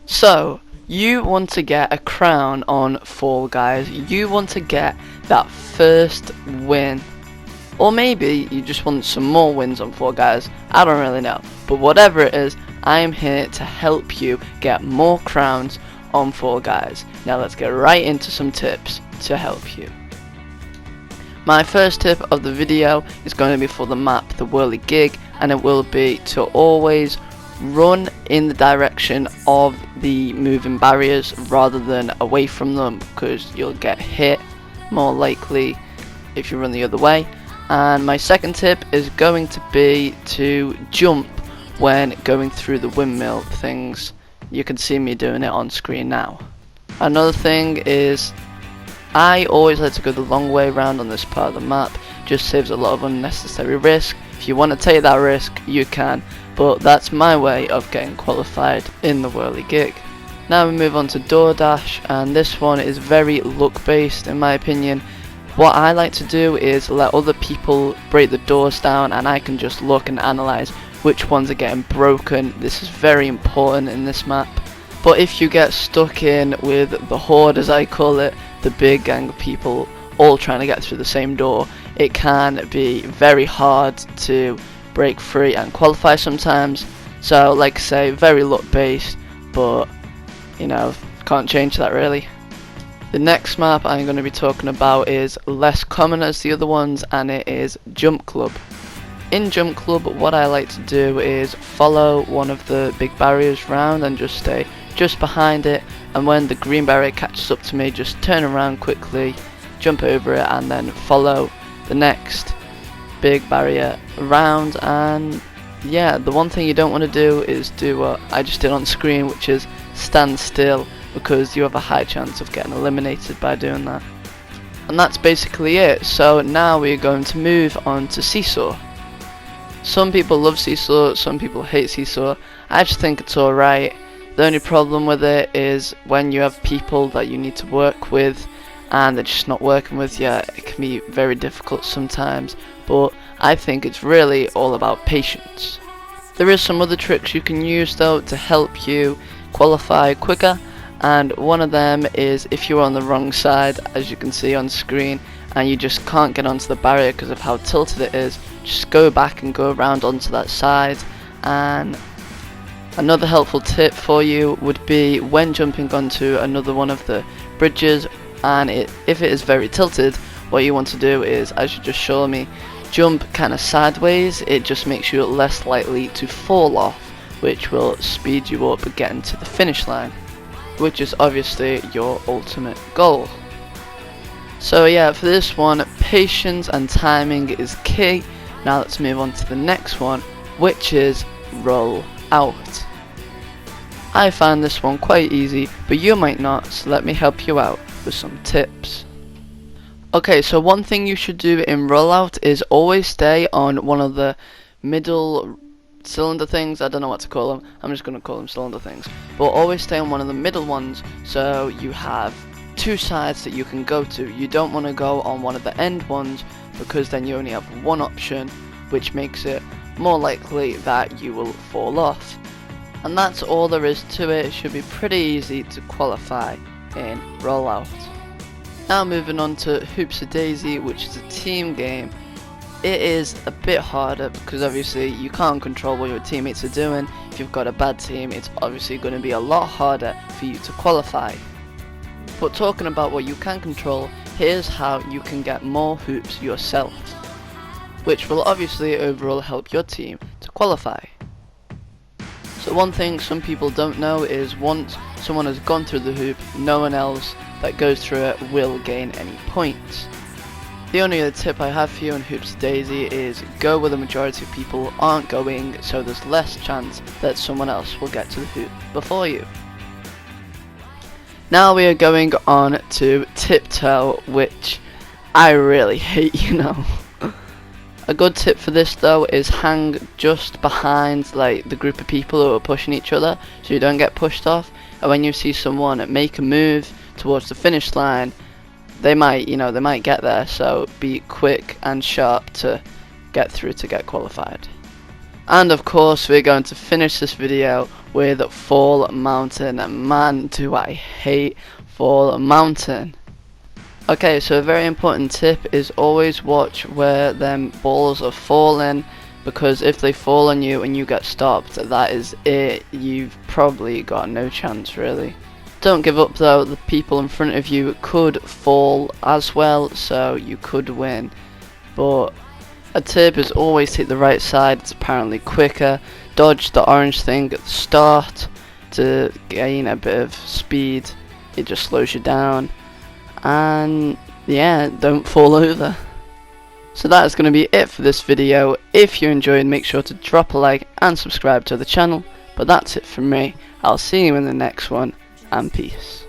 So, you want to get a crown on Fall Guys. You want to get that first win. Or maybe you just want some more wins on Fall Guys. I don't really know. But whatever it is, I am here to help you get more crowns on Fall Guys. Now let's get right into some tips to help you. My first tip of the video is going to be for the map, the Whirligig, and it will be to always run in the direction of the moving barriers rather than away from them, because you'll get hit more likely if you run the other way. And my second tip is going to be to jump when going through the windmill things. You can see me doing it on screen now. Another thing is I always like to go the long way around on this part of the map. Just saves a lot of unnecessary risk. If you want to take that risk, you can, but that's my way of getting qualified in the Whirligig. Now we move on to DoorDash, and this one is very luck based in my opinion. What I like to do is let other people break the doors down, and I can just look and analyze which ones are getting broken. This is very important in this map. But if you get stuck in with the horde, as I call it, the big gang of people all trying to get through the same door, it can be very hard to break free and qualify sometimes. So like I say, very luck based, but you know, can't change that really. The next map I'm going to be talking about is less common as the other ones, and it is Jump Club. In Jump Club, what I like to do is follow one of the big barriers round and just stay just behind it, and when the green barrier catches up to me, just turn around quickly, jump over it, and then follow the next big barrier around. And yeah, the one thing you don't want to do is do what I just did on screen, which is stand still, because you have a high chance of getting eliminated by doing that. And that's basically it. So now we're going to move on to Seesaw. Some people love Seesaw, some people hate Seesaw. I just think it's alright. The only problem with it is when you have people that you need to work with and they're just not working with you, it can be very difficult sometimes, but I think it's really all about patience. There is some other tricks you can use though to help you qualify quicker, and one of them is if you're on the wrong side, as you can see on screen, and you just can't get onto the barrier because of how tilted it is, just go back and go around onto that side. And another helpful tip for you would be when jumping onto another one of the bridges, and if it is very tilted, what you want to do is, as you just showed me, jump kind of sideways. It just makes you less likely to fall off, which will speed you up getting to the finish line, which is obviously your ultimate goal. So yeah, for this one, patience and timing is key. Now let's move on to the next one, which is roll out. I found this one quite easy, but you might not, so let me help you out with some tips. Okay, so one thing you should do in rollout is always stay on one of the middle cylinder things. I don't know what to call them, I'm just going to call them cylinder things, but always stay on one of the middle ones so you have two sides that you can go to. You don't want to go on one of the end ones, because then you only have one option, which makes it more likely that you will fall off. And that's all there is to it. It should be pretty easy to qualify in rollout. Now moving on to Hoops a Daisy, which is a team game. It is a bit harder because obviously you can't control what your teammates are doing. If you've got a bad team, it's obviously going to be a lot harder for you to qualify. But talking about what you can control, here's how you can get more hoops yourself, which will obviously overall help your team to qualify. So one thing some people don't know is once someone has gone through the hoop, no one else that goes through it will gain any points. The only other tip I have for you in Hoops Daisy is go where the majority of people aren't going, so there's less chance that someone else will get to the hoop before you. Now we are going on to Tiptoe, which I really hate, you know. A good tip for this though is hang just behind like the group of people who are pushing each other, so you don't get pushed off. And when you see someone make a move towards the finish line, they might get there, so be quick and sharp to get through to get qualified. And of course we're going to finish this video with Fall Mountain. Man, do I hate Fall Mountain. Okay, so a very important tip is always watch where them balls are falling, because if they fall on you and you get stopped, that is it. You've probably got no chance really. Don't give up though, the people in front of you could fall as well, so you could win. But a tip is always take the right side, it's apparently quicker. Dodge the orange thing at the start to gain a bit of speed, it just slows you down. And yeah, don't fall over. So that is going to be it for this video. If you enjoyed, make sure to drop a like and subscribe to the channel. But that's it from me. I'll see you in the next one, and peace.